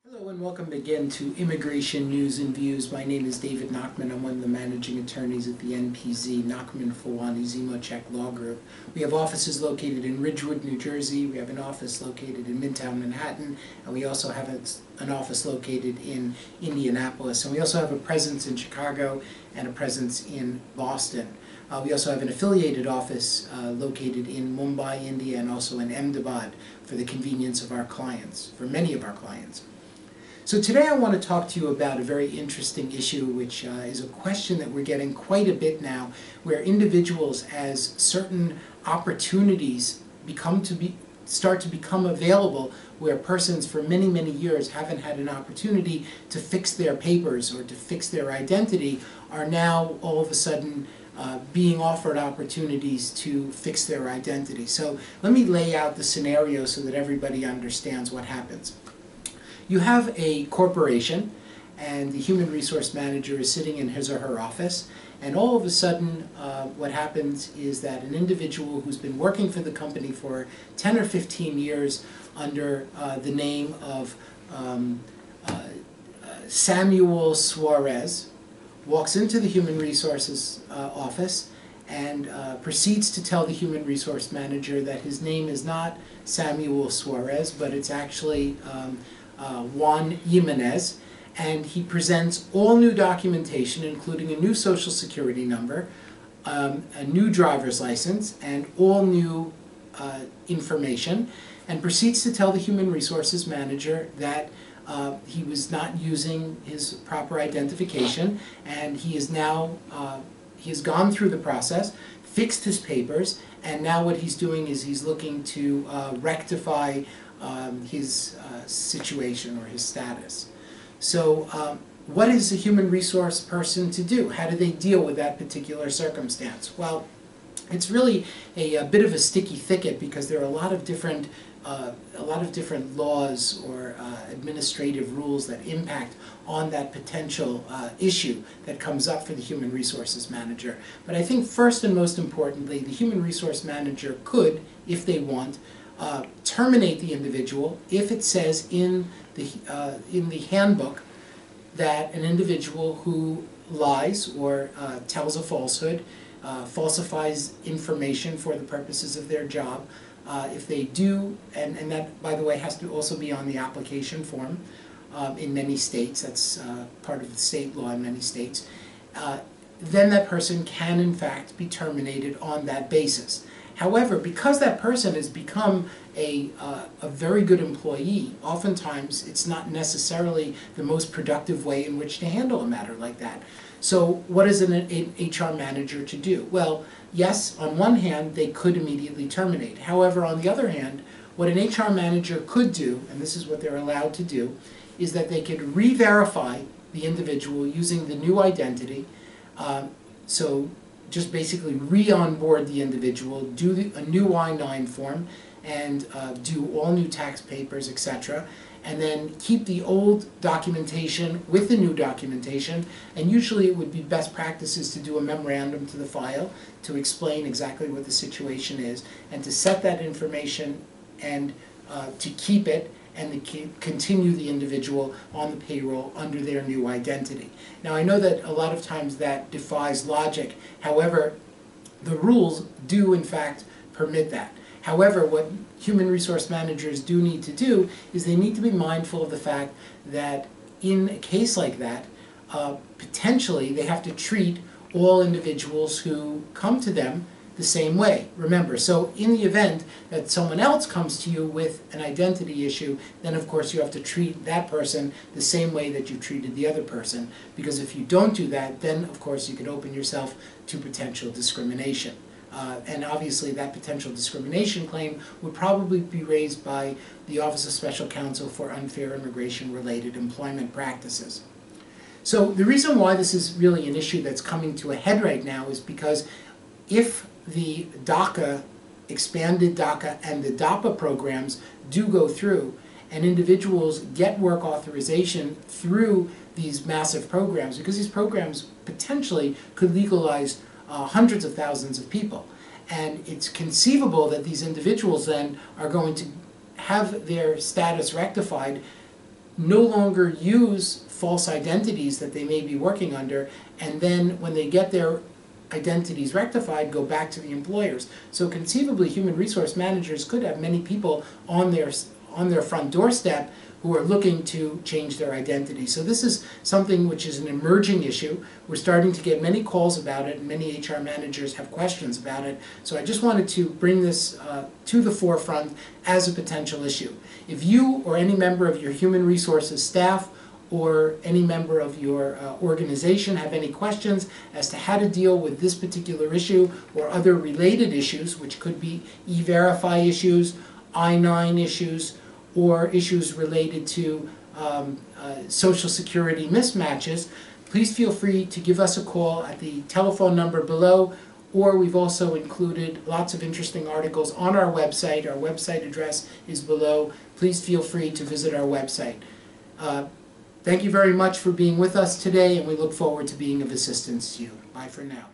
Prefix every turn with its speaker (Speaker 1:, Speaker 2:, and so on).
Speaker 1: Hello and welcome again to Immigration News and Views. My name is David Nachman. I'm one of the managing attorneys at the NPZ, Nachman Fawani Zimochek Law Group. We have offices located in Ridgewood, New Jersey. We have an office located in Midtown Manhattan, and we also have an office located in Indianapolis. And we also have a presence in Chicago and a presence in Boston. We also have an affiliated office located in Mumbai, India, and also in Ahmedabad for the convenience of our clients, for many of our clients. So today I want to talk to you about a very interesting issue, which is a question that we're getting quite a bit now, where individuals, as certain opportunities start to become available, where persons for many, many years haven't had an opportunity to fix their papers or to fix their identity, are now all of a sudden being offered opportunities to fix their identity. So let me lay out the scenario so that everybody understands what happens. You have a corporation, and the human resource manager is sitting in his or her office, and all of a sudden what happens is that an individual who's been working for the company for 10 or 15 years under the name of Samuel Suarez walks into the human resources office and proceeds to tell the human resource manager that his name is not Samuel Suarez, but it's actually Juan Jimenez, and he presents all new documentation, including a new social security number, a new driver's license, and all new information, and proceeds to tell the human resources manager that he was not using his proper identification, and he is now he has gone through the process, fixed his papers, and now what he's doing is he's looking to rectify his situation or his status. So what is a human resource person to do? How do they deal with that particular circumstance? Well, it's really a bit of a sticky thicket, because there are a lot of different laws or administrative rules that impact on that potential issue that comes up for the human resources manager. But I think first and most importantly, the human resource manager could, if they want, terminate the individual if it says in the handbook that an individual who lies or tells a falsehood, falsifies information for the purposes of their job, if they do, and that, by the way, has to also be on the application form in many states, that's part of the state law in many states, then that person can in fact be terminated on that basis. However, because that person has become a very good employee, oftentimes it's not necessarily the most productive way in which to handle a matter like that. So what is an HR manager to do? Well, yes, on one hand, they could immediately terminate. However, on the other hand, what an HR manager could do, and this is what they're allowed to do, is that they could re-verify the individual using the new identity. So just basically re-onboard the individual, do a new I-9 form, and do all new tax papers, etc., and then keep the old documentation with the new documentation. And usually it would be best practices to do a memorandum to the file to explain exactly what the situation is, and to set that information and to keep it, and to continue the individual on the payroll under their new identity. Now, I know that a lot of times that defies logic. However, the rules do in fact permit that. However, what human resource managers do need to do is they need to be mindful of the fact that in a case like that, potentially they have to treat all individuals who come to them the same way. Remember, so in the event that someone else comes to you with an identity issue, then of course you have to treat that person the same way that you treated the other person, because if you don't do that, then of course you could open yourself to potential discrimination. And obviously that potential discrimination claim would probably be raised by the Office of Special Counsel for Unfair Immigration-Related Employment Practices. So the reason why this is really an issue that's coming to a head right now is because if the DACA, expanded DACA, and the DAPA programs do go through, and individuals get work authorization through these massive programs, because these programs potentially could legalize hundreds of thousands of people. And it's conceivable that these individuals then are going to have their status rectified no longer use false identities that they may be working under, and then when they get their identities rectified, go back to the employers. So conceivably, human resource managers could have many people on their front doorstep who are looking to change their identity. So this is something which is an emerging issue. We're starting to get many calls about it, and many HR managers have questions about it. So I just wanted to bring this to the forefront as a potential issue. If you or any member of your human resources staff or any member of your organization have any questions as to how to deal with this particular issue or other related issues, which could be E-Verify issues, I-9 issues, or issues related to Social Security mismatches, please feel free to give us a call at the telephone number below, or we've also included lots of interesting articles on our website. Our website address is below. Please feel free to visit our website. Thank you very much for being with us today, and we look forward to being of assistance to you. Bye for now.